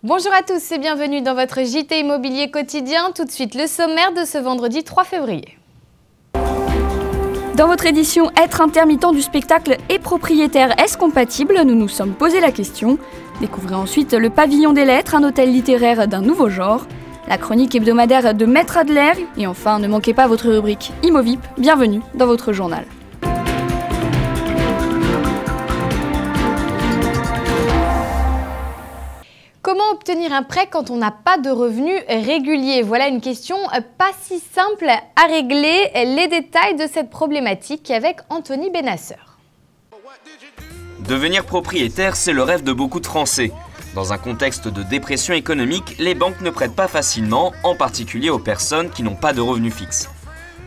Bonjour à tous et bienvenue dans votre JT Immobilier quotidien. Tout de suite le sommaire de ce vendredi 3 février. Dans votre édition, être intermittent du spectacle et propriétaire, est-ce compatible? Nous nous sommes posé la question. Découvrez ensuite le Pavillon des Lettres, un hôtel littéraire d'un nouveau genre. La chronique hebdomadaire de Maître Adler. Et enfin, ne manquez pas votre rubrique Immovip. Bienvenue dans votre journal. Comment obtenir un prêt quand on n'a pas de revenus réguliers? Voilà une question pas si simple à régler. Les détails de cette problématique avec Anthony Benasseur. Devenir propriétaire, c'est le rêve de beaucoup de Français. Dans un contexte de dépression économique, les banques ne prêtent pas facilement, en particulier aux personnes qui n'ont pas de revenus fixes.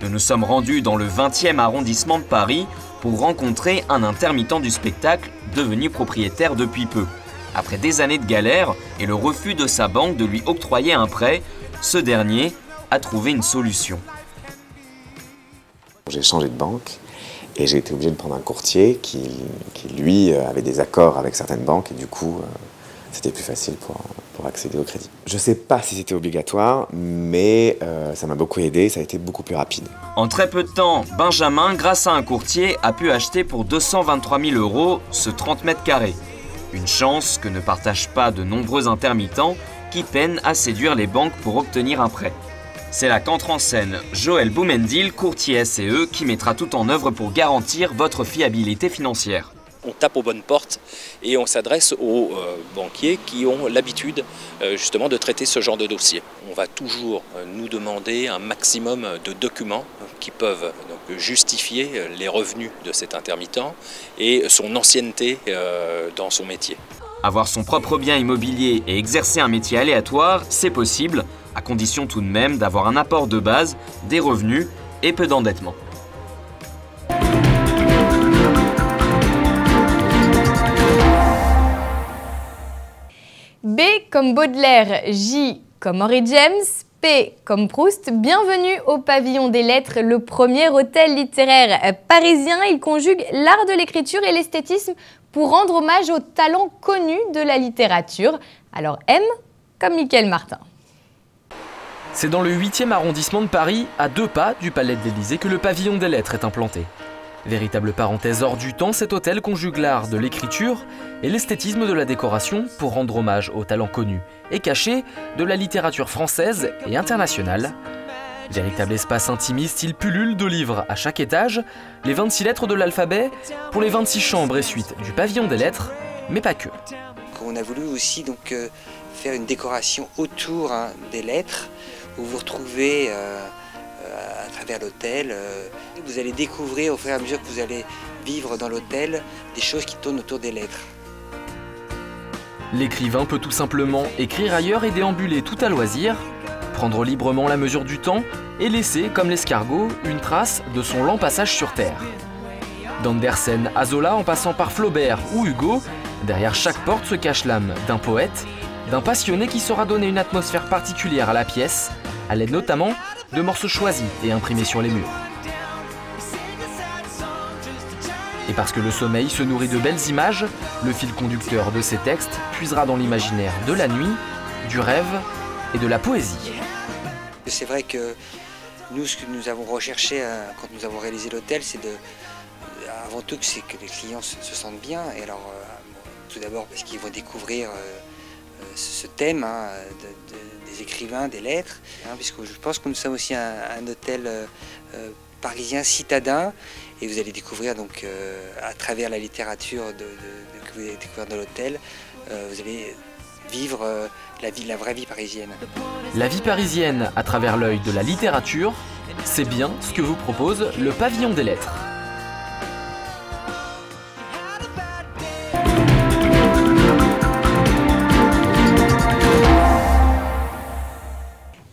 Nous nous sommes rendus dans le 20e arrondissement de Paris pour rencontrer un intermittent du spectacle devenu propriétaire depuis peu. Après des années de galère et le refus de sa banque de lui octroyer un prêt, ce dernier a trouvé une solution. J'ai changé de banque et j'ai été obligé de prendre un courtier qui lui, avait des accords avec certaines banques et du coup, c'était plus facile pour accéder au crédit. Je ne sais pas si c'était obligatoire, mais ça m'a beaucoup aidé, ça a été beaucoup plus rapide. En très peu de temps, Benjamin, grâce à un courtier, a pu acheter pour 223 000 € ce 30 mètres carrés. Une chance que ne partagent pas de nombreux intermittents qui peinent à séduire les banques pour obtenir un prêt. C'est là qu'entre en scène Joël Boumendil, courtier SCE, qui mettra tout en œuvre pour garantir votre fiabilité financière. On tape aux bonnes portes et on s'adresse aux banquiers qui ont l'habitude justement de traiter ce genre de dossier. On va toujours nous demander un maximum de documents qui peuvent donc justifier les revenus de cet intermittent et son ancienneté dans son métier. Avoir son propre bien immobilier et exercer un métier aléatoire, c'est possible, à condition tout de même d'avoir un apport de base, des revenus et peu d'endettement. B comme Baudelaire, J comme Henry James, P comme Proust. Bienvenue au Pavillon des Lettres, le premier hôtel littéraire parisien. Il conjugue l'art de l'écriture et l'esthétisme pour rendre hommage aux talents connus de la littérature. Alors M comme Michael Martin. C'est dans le 8e arrondissement de Paris, à 2 pas du Palais de l'Élysée, que le Pavillon des Lettres est implanté. Véritable parenthèse hors du temps, cet hôtel conjugue l'art de l'écriture et l'esthétisme de la décoration pour rendre hommage aux talents connus et cachés de la littérature française et internationale. Véritable espace intimiste, il pullule de livres à chaque étage, les 26 lettres de l'alphabet pour les 26 chambres et suites du Pavillon des Lettres, mais pas que. On a voulu aussi donc faire une décoration autour des lettres où vous retrouvez à travers l'hôtel. Vous allez découvrir au fur et à mesure que vous allez vivre dans l'hôtel des choses qui tournent autour des lettres. L'écrivain peut tout simplement écrire ailleurs et déambuler tout à loisir, prendre librement la mesure du temps et laisser, comme l'escargot, une trace de son lent passage sur Terre. D'Andersen à Zola en passant par Flaubert ou Hugo, derrière chaque porte se cache l'âme d'un poète, d'un passionné qui saura donner une atmosphère particulière à la pièce, à l'aide notamment de morceaux choisis et imprimés sur les murs. Et parce que le sommeil se nourrit de belles images, le fil conducteur de ces textes puisera dans l'imaginaire de la nuit, du rêve et de la poésie. C'est vrai que nous, ce que nous avons recherché quand nous avons réalisé l'hôtel, c'est avant tout que les clients se sentent bien. Et alors, tout d'abord parce qu'ils vont découvrir ce thème des écrivains, des lettres, puisque je pense que nous sommes aussi un hôtel parisien citadin, et vous allez découvrir donc à travers la littérature que vous allez découvrir dans l'hôtel, vous allez vivre la vraie vie parisienne. La vie parisienne à travers l'œil de la littérature, c'est bien ce que vous propose le Pavillon des Lettres.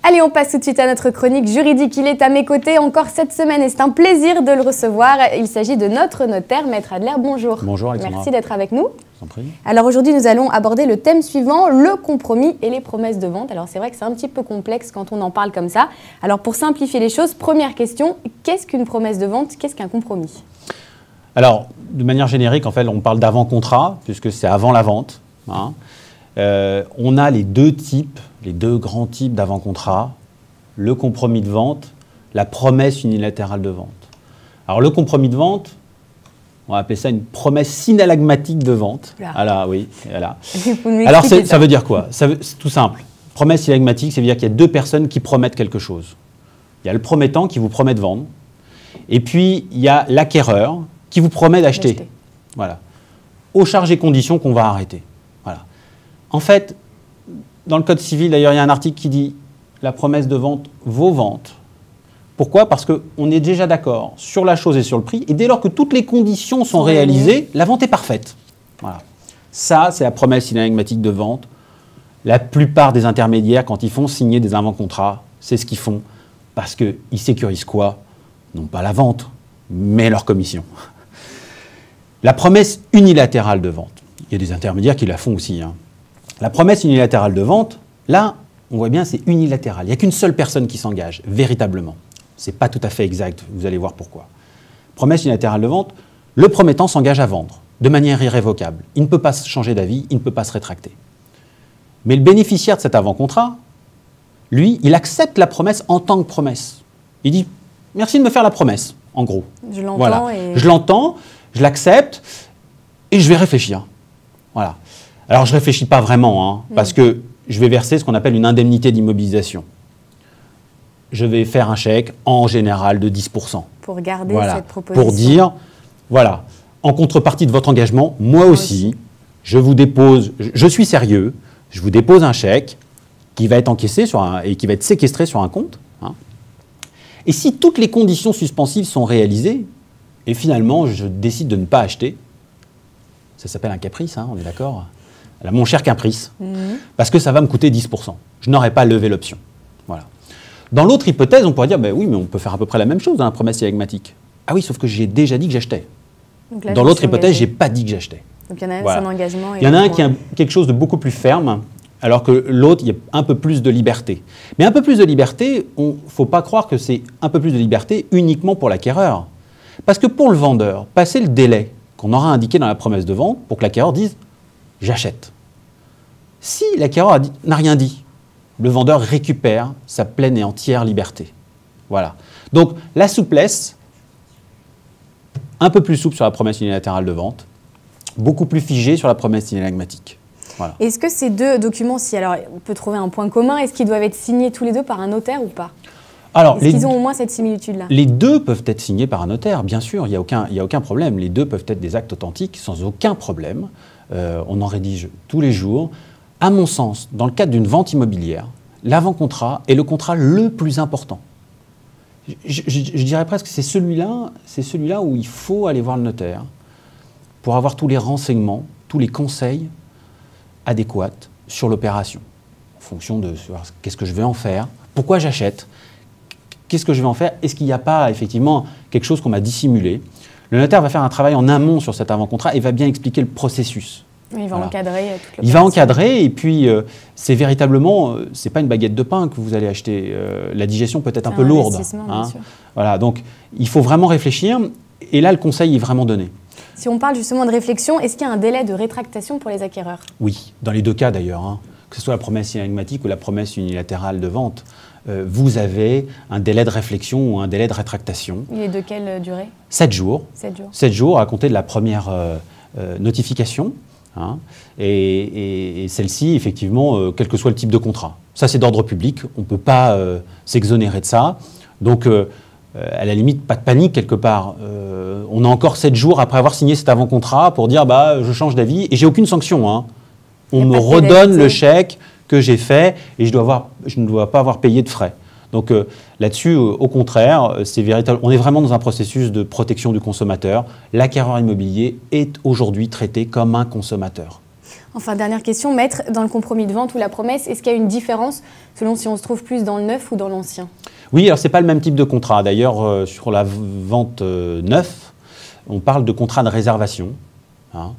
Allez, on passe tout de suite à notre chronique juridique. Il est à mes côtés encore cette semaine et c'est un plaisir de le recevoir. Il s'agit de notre notaire, Maître Adler. Bonjour. Bonjour Alexandra. Merci d'être avec nous. Je vous en prie. Alors aujourd'hui, nous allons aborder le thème suivant, le compromis et les promesses de vente. Alors c'est vrai que c'est un petit peu complexe quand on en parle comme ça. Alors pour simplifier les choses, première question, qu'est-ce qu'une promesse de vente? Qu'est-ce qu'un compromis? Alors, de manière générique, en fait, on parle d'avant-contrat, puisque c'est avant la vente. on a les deux grands types d'avant-contrat, le compromis de vente, la promesse unilatérale de vente. Alors le compromis de vente, on va appeler ça une promesse synalagmatique de vente. Voilà, oui, voilà. Alors ça veut dire quoi? C'est tout simple. Promesse synalagmatique, ça veut dire qu'il y a deux personnes qui promettent quelque chose. Il y a le promettant qui vous promet de vendre, et puis il y a l'acquéreur qui vous promet d'acheter. Voilà. Aux charges et conditions qu'on va arrêter. Voilà. En fait, dans le Code civil, d'ailleurs, il y a un article qui dit la promesse de vente vaut vente. Pourquoi? Parce qu'on est déjà d'accord sur la chose et sur le prix, et dès lors que toutes les conditions sont réalisées, la vente est parfaite. Voilà. Ça, c'est la promesse synalagmatique de vente. La plupart des intermédiaires, quand ils font signer des avant-contrats, c'est ce qu'ils font parce qu'ils sécurisent quoi? Non pas la vente, mais leur commission. La promesse unilatérale de vente. Il y a des intermédiaires qui la font aussi. Hein. La promesse unilatérale de vente, là, on voit bien, c'est unilatéral. Il n'y a qu'une seule personne qui s'engage, véritablement. Ce n'est pas tout à fait exact, vous allez voir pourquoi. Promesse unilatérale de vente, le promettant s'engage à vendre, de manière irrévocable. Il ne peut pas changer d'avis, il ne peut pas se rétracter. Mais le bénéficiaire de cet avant-contrat, lui, il accepte la promesse en tant que promesse. Il dit « merci de me faire la promesse », en gros. Je l'entends. Voilà. Je l'entends, je l'accepte et je vais réfléchir. Voilà. Alors, je ne réfléchis pas vraiment, hein, parce que je vais verser ce qu'on appelle une indemnité d'immobilisation. Je vais faire un chèque, en général, de 10%. Pour garder cette proposition. Pour dire, voilà, en contrepartie de votre engagement, moi aussi, je vous dépose, je suis sérieux, je vous dépose un chèque qui va être encaissé et qui va être séquestré sur un compte. Hein. Et si toutes les conditions suspensives sont réalisées, et finalement, je décide de ne pas acheter, ça s'appelle un caprice, hein, on est d'accord? Mon cher caprice, parce que ça va me coûter 10%. Je n'aurais pas levé l'option. Voilà. Dans l'autre hypothèse, on pourrait dire, ben oui, mais on peut faire à peu près la même chose dans la promesse synalagmatique. Ah oui, sauf que j'ai déjà dit que j'achetais. Dans l'autre hypothèse, je n'ai pas dit que j'achetais. Donc il y en a un, c'est un engagement. Il y en a un qui a quelque chose de beaucoup plus ferme, alors que l'autre, il y a un peu plus de liberté. Mais un peu plus de liberté, il ne faut pas croire que c'est un peu plus de liberté uniquement pour l'acquéreur. Parce que pour le vendeur, passer le délai qu'on aura indiqué dans la promesse de vente pour que l'acquéreur dise « j'achète ». Si l'acquéreur n'a rien dit, le vendeur récupère sa pleine et entière liberté. Voilà. Donc la souplesse, un peu plus souple sur la promesse unilatérale de vente, beaucoup plus figée sur la promesse synalagmatique. Voilà. Est-ce que ces deux documents, si alors on peut trouver un point commun, est-ce qu'ils doivent être signés tous les deux par un notaire ou pas? Alors, est-ce qu'ils ont au moins cette similitude-là? Les deux peuvent être signés par un notaire, bien sûr, il n'y a aucun problème. Les deux peuvent être des actes authentiques sans aucun problème. On en rédige tous les jours. À mon sens, dans le cadre d'une vente immobilière, l'avant-contrat est le contrat le plus important. Je dirais presque que c'est celui-là où il faut aller voir le notaire pour avoir tous les renseignements, tous les conseils adéquats sur l'opération, en fonction de qu'est-ce que je vais en faire, pourquoi j'achète, qu'est-ce que je vais en faire, est-ce qu'il n'y a pas effectivement quelque chose qu'on m'a dissimulé. Le notaire va faire un travail en amont sur cet avant-contrat et va bien expliquer le processus. Il va encadrer toute l'opération. Il va encadrer et puis c'est véritablement, c'est pas une baguette de pain que vous allez acheter. La digestion peut être un peu lourde. Hein. Voilà, donc il faut vraiment réfléchir et là le conseil est vraiment donné. Si on parle justement de réflexion, est-ce qu'il y a un délai de rétractation pour les acquéreurs? Oui, dans les deux cas d'ailleurs, hein. Que ce soit la promesse synalagmatique ou la promesse unilatérale de vente. Vous avez un délai de réflexion ou un délai de rétractation. Il est de quelle durée? 7 jours. 7 jours. 7 jours à compter de la première notification. Hein, et celle-ci, effectivement, quel que soit le type de contrat. Ça, c'est d'ordre public, on ne peut pas s'exonérer de ça. Donc, à la limite, pas de panique quelque part. On a encore 7 jours après avoir signé cet avant-contrat pour dire bah, « je change d'avis » et j'ai aucune sanction. Hein. On me redonne le chèque que j'ai fait et je ne dois pas avoir payé de frais. Donc là-dessus, au contraire, c'est véritable. On est vraiment dans un processus de protection du consommateur. L'acquéreur immobilier est aujourd'hui traité comme un consommateur. Enfin, dernière question, maître, dans le compromis de vente ou la promesse, est-ce qu'il y a une différence selon si on se trouve plus dans le neuf ou dans l'ancien? Oui, alors ce n'est pas le même type de contrat. D'ailleurs, sur la vente neuf, on parle de contrat de réservation. Hein.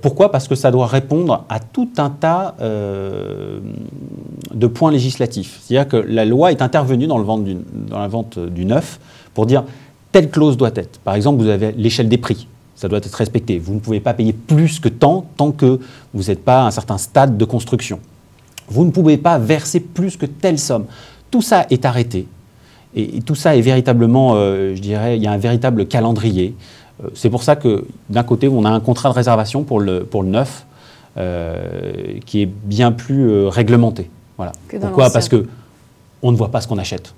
Pourquoi? Parce que ça doit répondre à tout un tas de points législatifs. C'est-à-dire que la loi est intervenue dans la vente du neuf pour dire telle clause doit être. Par exemple, vous avez l'échelle des prix. Ça doit être respecté. Vous ne pouvez pas payer plus que tant que vous n'êtes pas à un certain stade de construction. Vous ne pouvez pas verser plus que telle somme. Tout ça est arrêté. Et tout ça est véritablement, je dirais, il y a un véritable calendrier. C'est pour ça que, d'un côté, on a un contrat de réservation pour le neuf qui est bien plus réglementé. Voilà. Pourquoi ? Parce qu'on ne voit pas ce qu'on achète.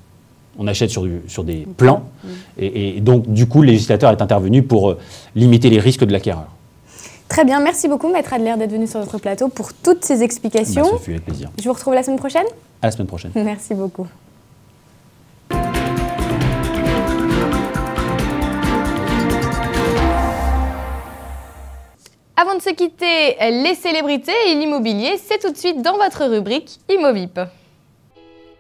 On achète sur des plans. Et donc, du coup, le législateur est intervenu pour limiter les risques de l'acquéreur. Très bien, merci beaucoup Maître Adler d'être venu sur notre plateau pour toutes ces explications. Ça fait avec plaisir. Je vous retrouve la semaine prochaine. À la semaine prochaine. Merci beaucoup. Avant de se quitter, les célébrités et l'immobilier, c'est tout de suite dans votre rubrique Imovip.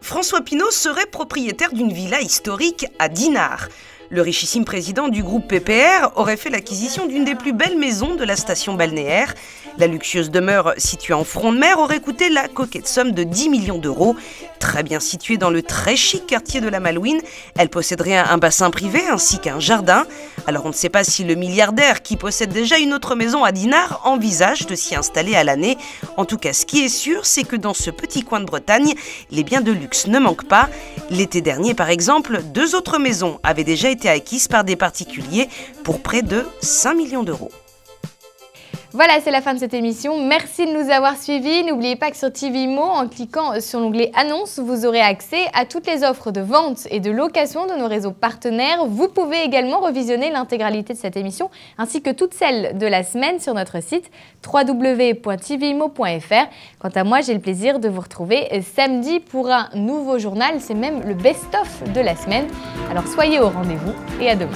François Pinault serait propriétaire d'une villa historique à Dinard. Le richissime président du groupe PPR aurait fait l'acquisition d'une des plus belles maisons de la station balnéaire. La luxueuse demeure située en front de mer aurait coûté la coquette somme de 10 millions d'euros. Très bien située dans le très chic quartier de la Malouine, elle posséderait un bassin privé ainsi qu'un jardin. Alors on ne sait pas si le milliardaire qui possède déjà une autre maison à Dinard envisage de s'y installer à l'année. En tout cas, ce qui est sûr, c'est que dans ce petit coin de Bretagne, les biens de luxe ne manquent pas. L'été dernier, par exemple, 2 autres maisons avaient déjà été acquises par des particuliers pour près de 5 millions d'euros. Voilà, c'est la fin de cette émission. Merci de nous avoir suivis. N'oubliez pas que sur TV Imo, en cliquant sur l'onglet Annonces, vous aurez accès à toutes les offres de vente et de location de nos réseaux partenaires. Vous pouvez également revisionner l'intégralité de cette émission, ainsi que toutes celles de la semaine sur notre site www.tvimo.fr. Quant à moi, j'ai le plaisir de vous retrouver samedi pour un nouveau journal. C'est même le best-of de la semaine. Alors soyez au rendez-vous et à demain.